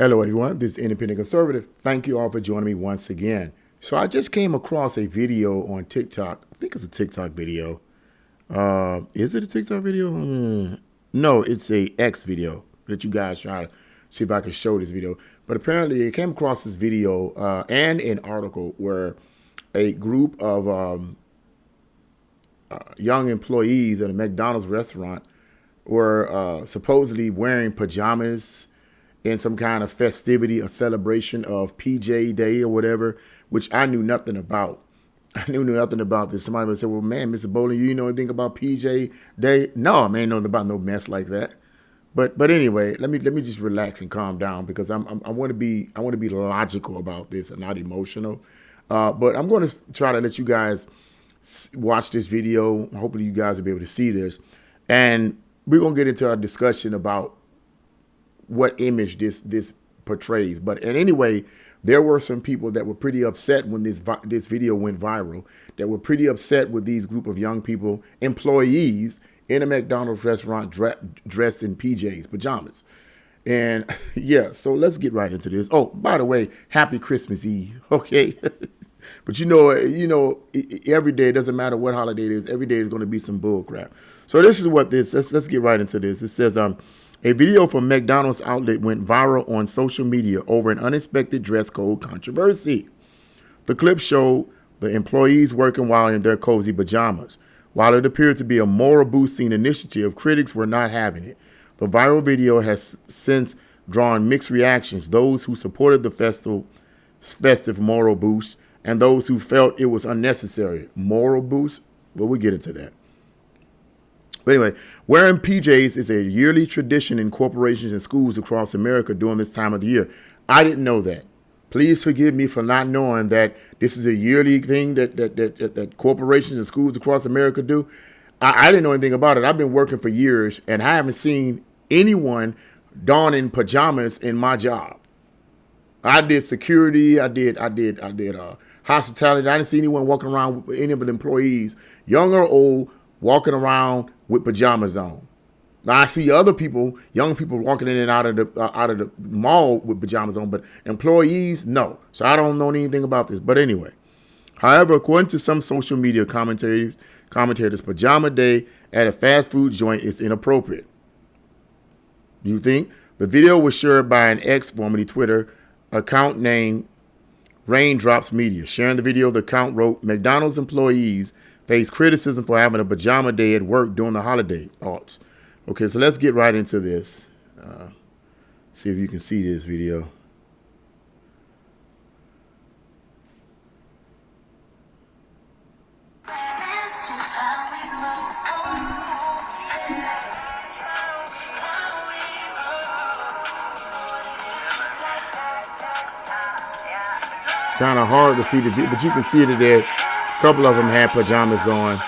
Hello, everyone. This is Independent Conservative. Thank you all for joining me once again. So I just came across a video on TikTok. I think it's a TikTok video. Is it a TikTok video? No, it's a X video that you guys try to see if I can show this video. But apparently it came across this video and an article where a group of young employees at a McDonald's restaurant were supposedly wearing pajamas in some kind of festivity, a celebration of PJ Day or whatever, which I knew nothing about. I knew nothing about this. Somebody would say, well, man, Mr. Bowling, you know anything about PJ Day? No, I ain't know about no mess like that. But anyway, let me just relax and calm down because I want to be logical about this and not emotional. But I'm going to try to let you guys watch this video. Hopefully you guys will be able to see this. And we're going to get into our discussion about what image this portrays. But anyway, there were some people that were pretty upset when this video went viral, that were pretty upset with these group of young people, employees in a McDonald's restaurant dressed in PJs, pajamas. And yeah, so let's get right into this. Oh, by the way, happy Christmas Eve, okay? But you know, every day, it doesn't matter what holiday it is, every day is going to be some bull crap. So this is what let's get right into this. It says, a video from McDonald's outlet went viral on social media over an unexpected dress code controversy. The clip showed the employees working while in their cozy pajamas. While it appeared to be a moral boosting initiative, critics were not having it. The viral video has since drawn mixed reactions, those who supported the festive moral boost and those who felt it was unnecessary. Moral boost? Well, we'll get into that. But anyway, wearing PJs is a yearly tradition in corporations and schools across America during this time of the year. I didn't know that. Please forgive me for not knowing that this is a yearly thing that corporations and schools across America do. I didn't know anything about it. I've been working for years, and I haven't seen anyone donning pajamas in my job. I did security. I did hospitality. I didn't see anyone walking around with any of the employees, young or old, walking around with pajamas on. Now I see other people, young people, walking in and out of the mall with pajamas on, but employees, no. So I don't know anything about this. But anyway, however, according to some social media commentators, pajama day at a fast food joint is inappropriate. You think? The video was shared by an ex, formerly Twitter, account named Raindrops Media. Sharing the video, the account wrote, McDonald's employees face criticism for having a pajama day at work during the holiday thoughts. Okay, so let's get right into this. See if you can see this video. It's kind of hard to see the video, but you can see that there. A couple of them had pajamas on.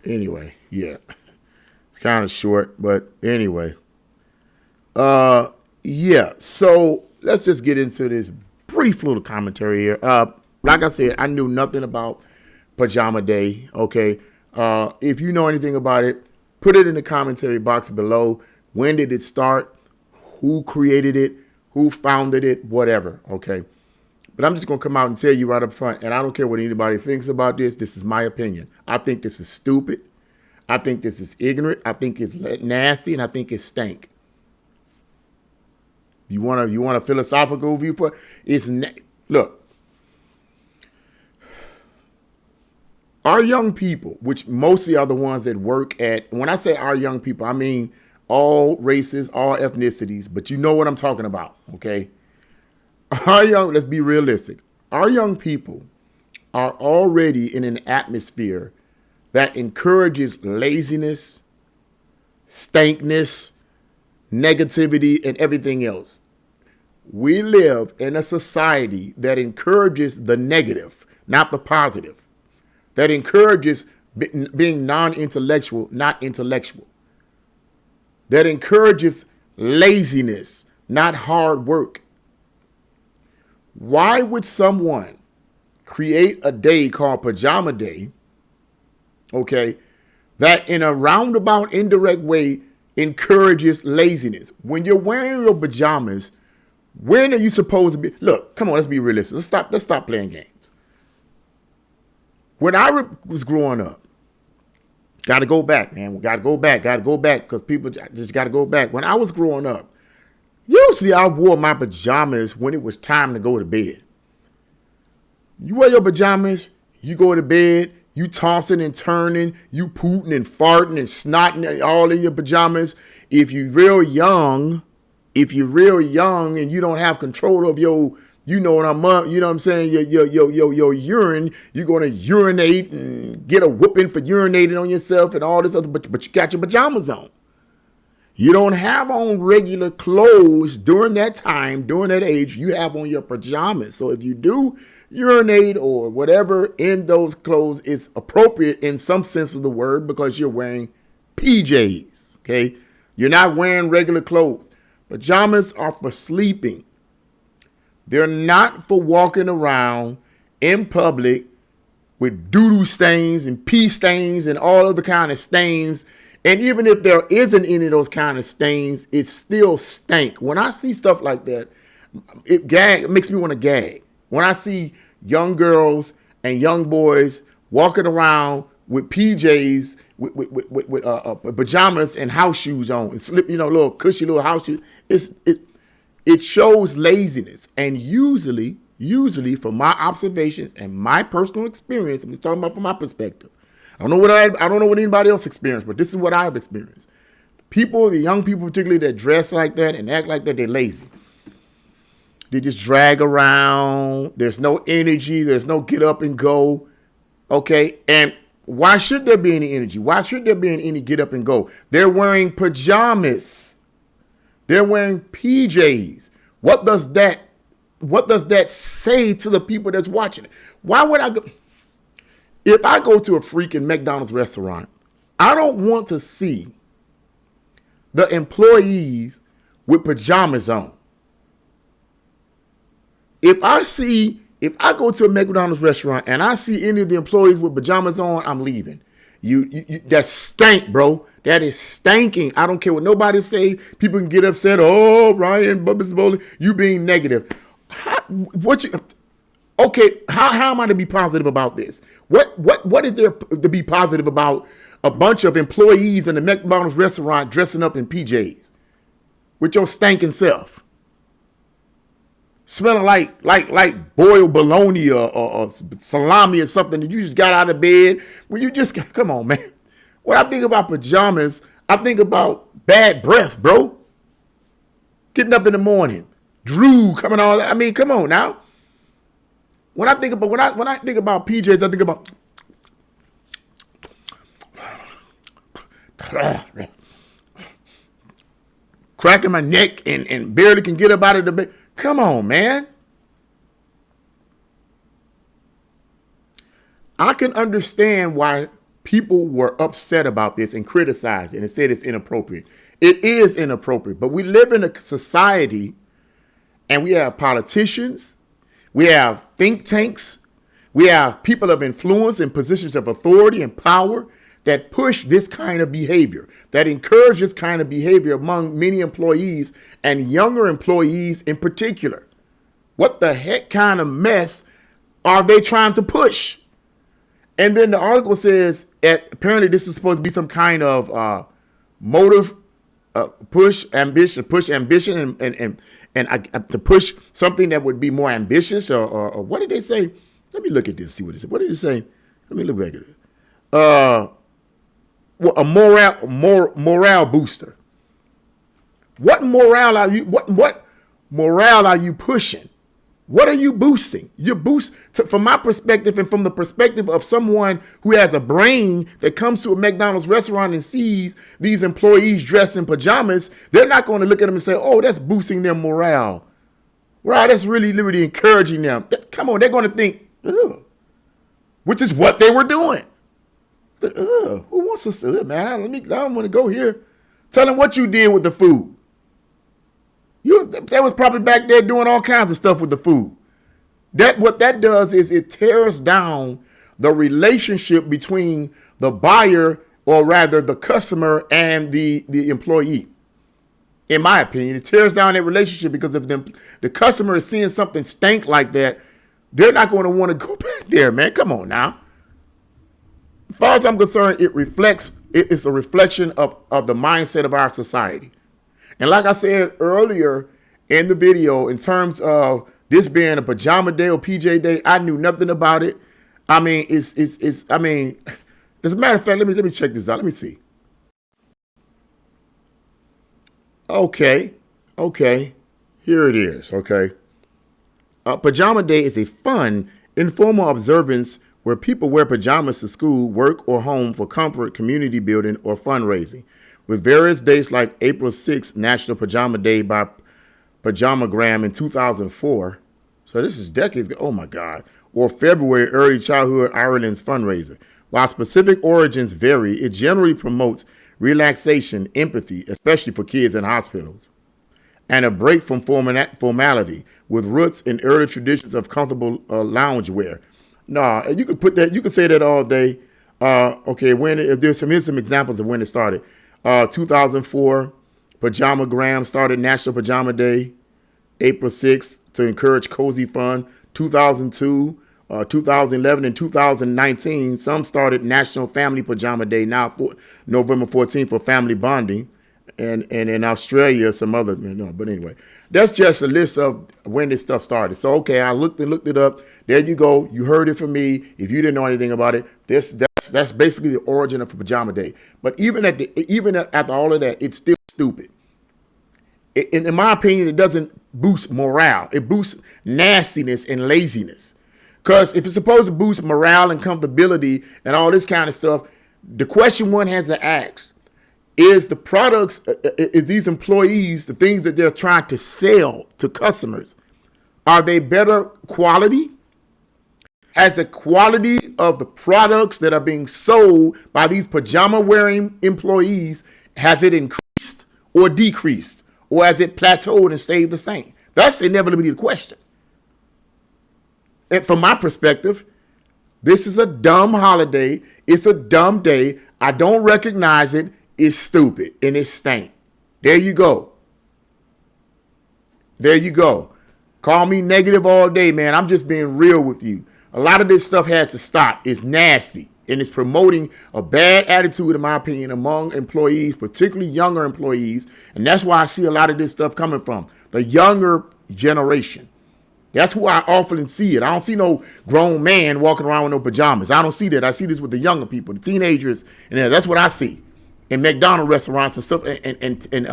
Anyway, yeah. Kind of short, but anyway. Yeah, so let's just get into this brief little commentary here. Like I said, I knew nothing about Pajama Day, okay? If you know anything about it, put it in the commentary box below. When did it start? Who created it? Who founded it? Whatever, okay? But I'm just going to come out and tell you right up front, and I don't care what anybody thinks about this. This is my opinion. I think this is stupid. I think this is ignorant. I think it's nasty, and I think it's stank. You want a philosophical viewpoint? Look, our young people, which mostly are the ones that work at, when I say our young people, I mean all races, all ethnicities, but you know what I'm talking about, okay? Let's be realistic. Our young people are already in an atmosphere that encourages laziness, stankness, negativity, and everything else. We live in a society that encourages the negative, not the positive. That encourages being non-intellectual, not intellectual. That encourages laziness, not hard work. Why would someone create a day called Pajama Day, okay, that in a roundabout, indirect way encourages laziness. When you're wearing your pajamas, when are you supposed to be? Look, come on, let's be realistic. Let's stop playing games. When I was growing up, got to go back, man. We got to go back because people just got to go back. When I was growing up, usually I wore my pajamas when it was time to go to bed. You wear your pajamas, you go to bed, you tossing and turning, you pooting and farting and snotting all in your pajamas. If you're real young and you don't have control of your, you know what I'm saying, your urine, you're going to urinate and get a whooping for urinating on yourself and all this other, but you got your pajamas on. You don't have on regular clothes during that time, during that age, you have on your pajamas. So if you do urinate or whatever in those clothes, it's appropriate in some sense of the word because you're wearing PJs, okay? You're not wearing regular clothes. Pajamas are for sleeping. They're not for walking around in public with doo-doo stains and pee stains and all other kind of stains. And even if there isn't any of those kind of stains, it still stank. When I see stuff like that, it makes me want to gag. When I see young girls and young boys walking around with PJs, with pajamas and house shoes on, and slip, little cushy little house shoes, it shows laziness. And usually, from my observations and my personal experience, I'm just talking about from my perspective. I don't know what anybody else experienced, but this is what I've experienced. The young people particularly that dress like that and act like that, they're lazy. They just drag around. There's no energy. There's no get up and go. Okay. And why should there be any energy? Why should there be any get up and go? They're wearing pajamas. They're wearing PJs. What does that say to the people that's watching it? Why would I go? If I go to a freaking McDonald's restaurant, I don't want to see the employees with pajamas on. If I go to a McDonald's restaurant and I see any of the employees with pajamas on, I'm leaving. That's stank, bro. That is stanking. I don't care what nobody say. People can get upset. Oh, Ryan, Bubba's Bowling, you being negative. Okay, how am I to be positive about this? What is there to be positive about a bunch of employees in the McDonald's restaurant dressing up in PJs with your stinking self? Smelling like boiled bologna or salami or something that you just got out of bed. When you just come on, man. When I think about pajamas, I think about bad breath, bro. Getting up in the morning, Drew coming on. I mean, come on now. When I think about PJs, I think about cracking my neck and barely can get up out of the bed. Come on, man. I can understand why people were upset about this and criticized it and said it's inappropriate. It is inappropriate, but we live in a society and we have politicians, we have think tanks, we have people of influence in positions of authority and power that push this kind of behavior, that encourage this kind of behavior among many employees and younger employees in particular. What the heck kind of mess are they trying to push? And then the article says apparently this is supposed to be some kind of motive, push ambition, and to push something that would be more ambitious or what did they say? Let me look at this, see what it said. What did it say? Let me look back at it. A morale booster. What morale are you? What morale are you pushing? What are you boosting? From my perspective and from the perspective of someone who has a brain that comes to a McDonald's restaurant and sees these employees dressed in pajamas, they're not going to look at them and say, "Oh, that's boosting their morale. Wow, that's really encouraging them." Come on, they're going to think, "Ugh," which is what they were doing. Who wants to say, man? I don't want to go here. Tell them what you did with the food. They was probably back there doing all kinds of stuff with the food. What that does is it tears down the relationship between the buyer or rather the customer and the employee. In my opinion, it tears down that relationship, because if the customer is seeing something stank like that, they're not going to want to go back there, man. Come on now. As far as I'm concerned, it's a reflection of the mindset of our society. And like I said earlier in the video, in terms of this being a pajama day or PJ day, I knew nothing about it. I mean, as a matter of fact, let me check this out. Let me see. Okay. Here it is. Okay. Pajama Day is a fun, informal observance where people wear pajamas to school, work, or home for comfort, community building, or fundraising. With various dates like April 6th, National Pajama Day by Pajamagram in 2004. So this is decades ago. Oh my God. Or February, Early Childhood Ireland's fundraiser. While specific origins vary, it generally promotes relaxation, empathy, especially for kids in hospitals, and a break from formality, with roots in early traditions of comfortable loungewear. No, you could put that. You could say that all day. Okay, here's some examples of when it started. 2004, Pajamagram started National Pajama Day. April 6th to encourage cozy fun. 2002. 2011 and 2019, some started National Family Pajama Day, now for November 14th for family bonding. And in Australia, some other, but anyway, that's just a list of when this stuff started. So, okay, I looked it up. There you go. You heard it from me. If you didn't know anything about it, that's basically the origin of Pajama Day. But even after all of that, it's still stupid. In my opinion, it doesn't boost morale. It boosts nastiness and laziness. Because if it's supposed to boost morale and comfortability and all this kind of stuff, the question one has to ask is the products, is these employees, the things that they're trying to sell to customers, are they better quality? Has the quality of the products that are being sold by these pajama wearing employees, has it increased or decreased? Or has it plateaued and stayed the same? That's inevitably the question. And from my perspective, this is a dumb holiday. It's a dumb day. I don't recognize it. It's stupid and it's stank. There you go. There you go. Call me negative all day, man. I'm just being real with you. A lot of this stuff has to stop. It's nasty and it's promoting a bad attitude, in my opinion, among employees, particularly younger employees. And that's why I see a lot of this stuff coming from the younger generation. That's who I often see it. I don't see no grown man walking around with no pajamas. I don't see that. I see this with the younger people, the teenagers, and that's what I see in McDonald's restaurants and stuff, and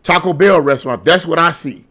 Taco Bell restaurants. That's what I see,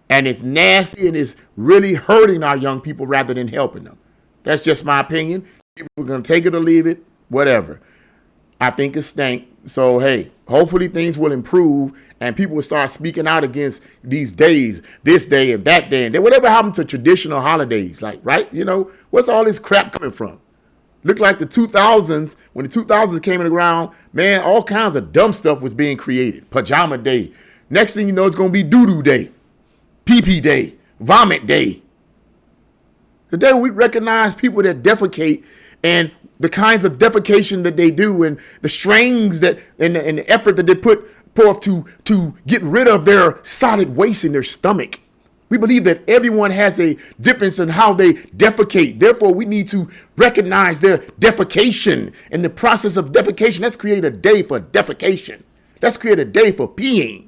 and it's nasty and it's really hurting our young people rather than helping them. That's just my opinion. People are gonna take it or leave it, whatever. I think it's stank. So hey, hopefully things will improve and people will start speaking out against these days, this day and that day, and whatever happened to traditional holidays, like, right? What's all this crap coming from? Look like the 2000s, when the 2000s came in the ground, man, all kinds of dumb stuff was being created. Pajama Day. Next thing you know, it's going to be doo-doo day, pee-pee day, vomit day. The day we recognize people that defecate and the kinds of defecation that they do and the strains that and the effort that they put forth to get rid of their solid waste in their stomach. We believe that everyone has a difference in how they defecate. Therefore, we need to recognize their defecation. In the process of defecation, let's create a day for defecation. Let's create a day for peeing.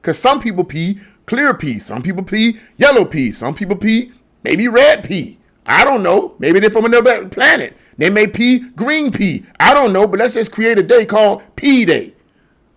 Because some people pee clear pee. Some people pee yellow pee. Some people pee maybe red pee. I don't know. Maybe they're from another planet. They may pee green pee. I don't know. But let's just create a day called Pee Day.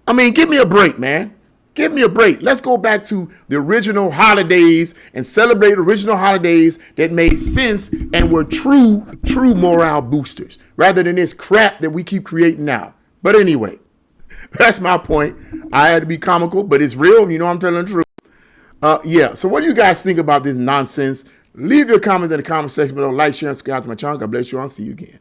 I mean, give me a break, man. Give me a break. Let's go back to the original holidays and celebrate original holidays that made sense and were true morale boosters rather than this crap that we keep creating now. But anyway, that's my point. I had to be comical, but it's real. You know I'm telling the truth. Yeah. So what do you guys think about this nonsense? Leave your comments in the comment section below. Like, share, and subscribe to my channel. God bless you. I'll see you again.